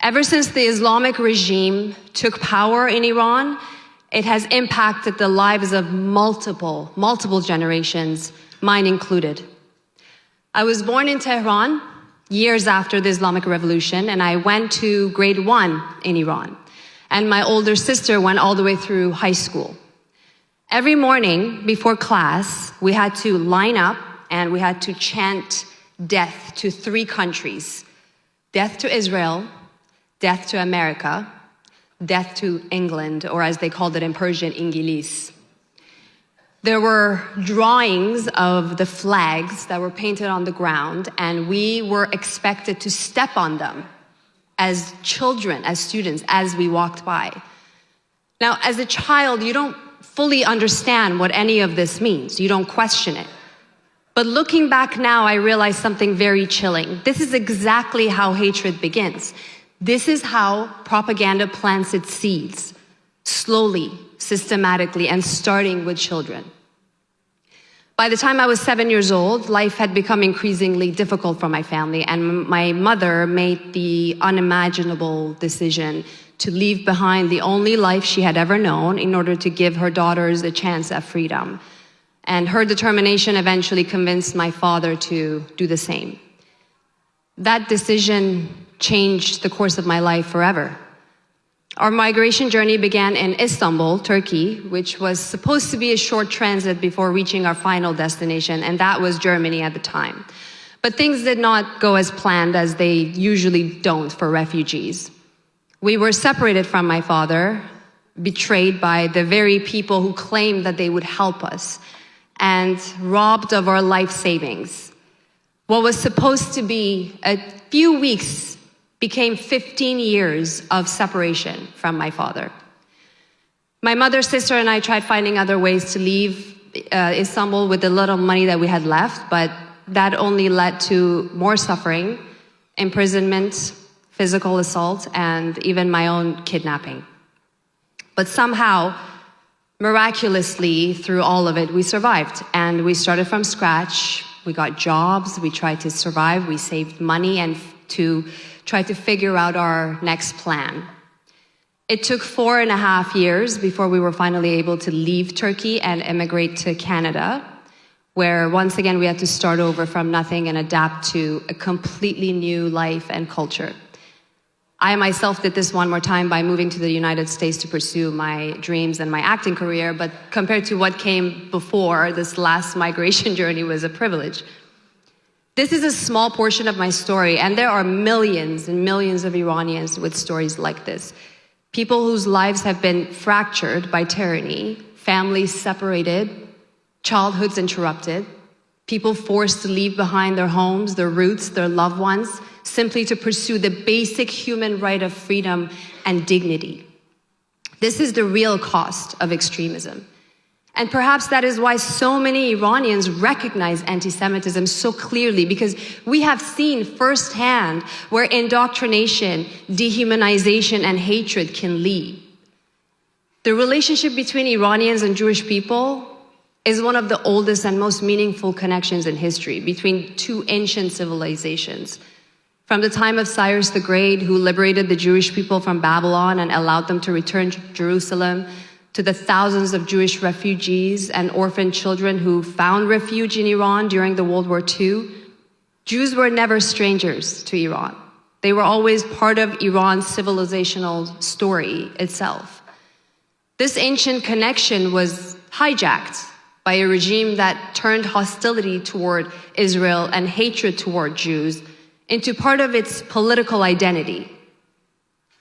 Ever since the Islamic regime took power in Iran, it has impacted the lives of multiple generations, mine included. I was born in Tehran years after the Islamic Revolution, and I went to grade 1 in Iran. And my older sister went all the way through high school. Every morning before class, we had to line up and we had to chant death to 3 countries: death to Israel, death to America, death to England, or as they called it in Persian, İngiliz. There were drawings of the flags that were painted on the ground, and we were expected to step on them as children, as students, as we walked by. Now, as a child, you don't fully understand what any of this means. You don't question it. But looking back now, I realize something very chilling. This is exactly how hatred begins. This is how propaganda plants its seeds, slowly, systematically, and starting with children. By the time I was 7 years old, life had become increasingly difficult for my family, and my mother made the unimaginable decision to leave behind the only life she had ever known in order to give her daughters a chance at freedom. And her determination eventually convinced my father to do the same. That decision changed the course of my life forever. Our migration journey began in Istanbul, Turkey, which was supposed to be a short transit before reaching our final destination, and that was Germany at the time. But things did not go as planned, as they usually don't for refugees. We were separated from my father, betrayed by the very people who claimed that they would help us, and robbed of our life savings. What was supposed to be a few weeks became 15 years of separation from my father. My mother, sister, and I tried finding other ways to leave Istanbul with the little money that we had left, but that only led to more suffering, imprisonment, physical assault, and even my own kidnapping. But somehow, miraculously, through all of it, we survived, and we started from scratch. We got jobs, we tried to survive, we saved money and to try to figure out our next plan. It took 4.5 years before we were finally able to leave Turkey and immigrate to Canada, where once again we had to start over from nothing and adapt to a completely new life and culture. I myself did this one more time by moving to the United States to pursue my dreams and my acting career, but compared to what came before, this last migration journey was a privilege. This is a small portion of my story, and there are millions and millions of Iranians with stories like this. People whose lives have been fractured by tyranny, families separated, childhoods interrupted, people forced to leave behind their homes, their roots, their loved ones, simply to pursue the basic human right of freedom and dignity. This is the real cost of extremism. And perhaps that is why so many Iranians recognize anti-Semitism so clearly, because we have seen firsthand where indoctrination, dehumanization, and hatred can lead. The relationship between Iranians and Jewish people is one of the oldest and most meaningful connections in history between 2 ancient civilizations. From the time of Cyrus the Great, who liberated the Jewish people from Babylon and allowed them to return to Jerusalem, to the thousands of Jewish refugees and orphan children who found refuge in Iran during the World War II, Jews were never strangers to Iran. They were always part of Iran's civilizational story itself. This ancient connection was hijacked by a regime that turned hostility toward Israel and hatred toward Jews into part of its political identity.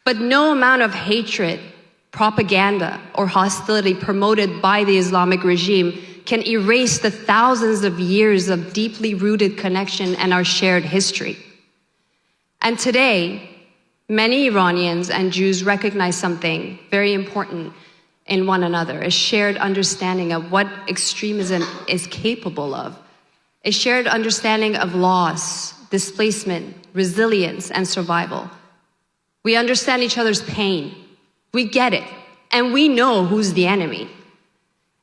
But no amount of hatred, propaganda, or hostility promoted by the Islamic regime can erase the thousands of years of deeply rooted connection and our shared history. And today, many Iranians and Jews recognize something very important in one another, a shared understanding of what extremism is capable of, a shared understanding of loss, displacement, resilience, and survival. We understand each other's pain. We get it, and we know who's the enemy.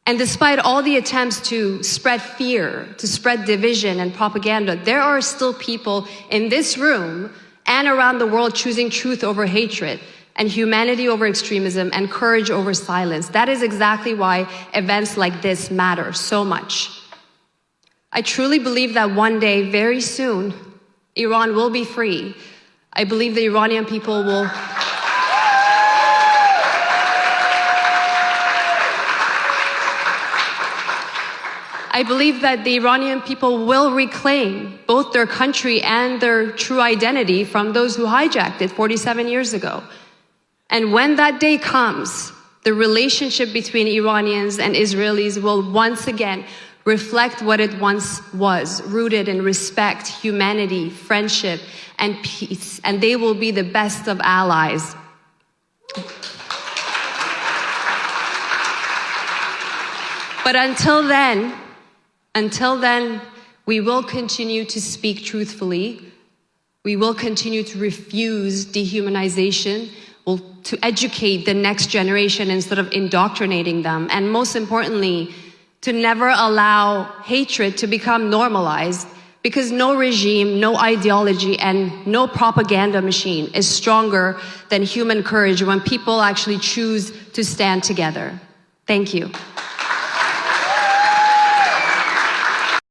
And despite all the attempts to spread fear, to spread division and propaganda, there are still people in this room and around the world choosing truth over hatred, and humanity over extremism, and courage over silence. That is exactly why events like this matter so much. I truly believe that one day, very soon, Iran will be free. I believe the Iranian people will... I believe that the Iranian people will reclaim both their country and their true identity from those who hijacked it 47 years ago. And when that day comes, the relationship between Iranians and Israelis will once again reflect what it once was, rooted in respect, humanity, friendship, and peace. And they will be the best of allies. But until then, we will continue to speak truthfully. We will continue to refuse dehumanization, to educate the next generation instead of indoctrinating them. And most importantly, to never allow hatred to become normalized, because no regime, no ideology, and no propaganda machine is stronger than human courage when people actually choose to stand together. Thank you.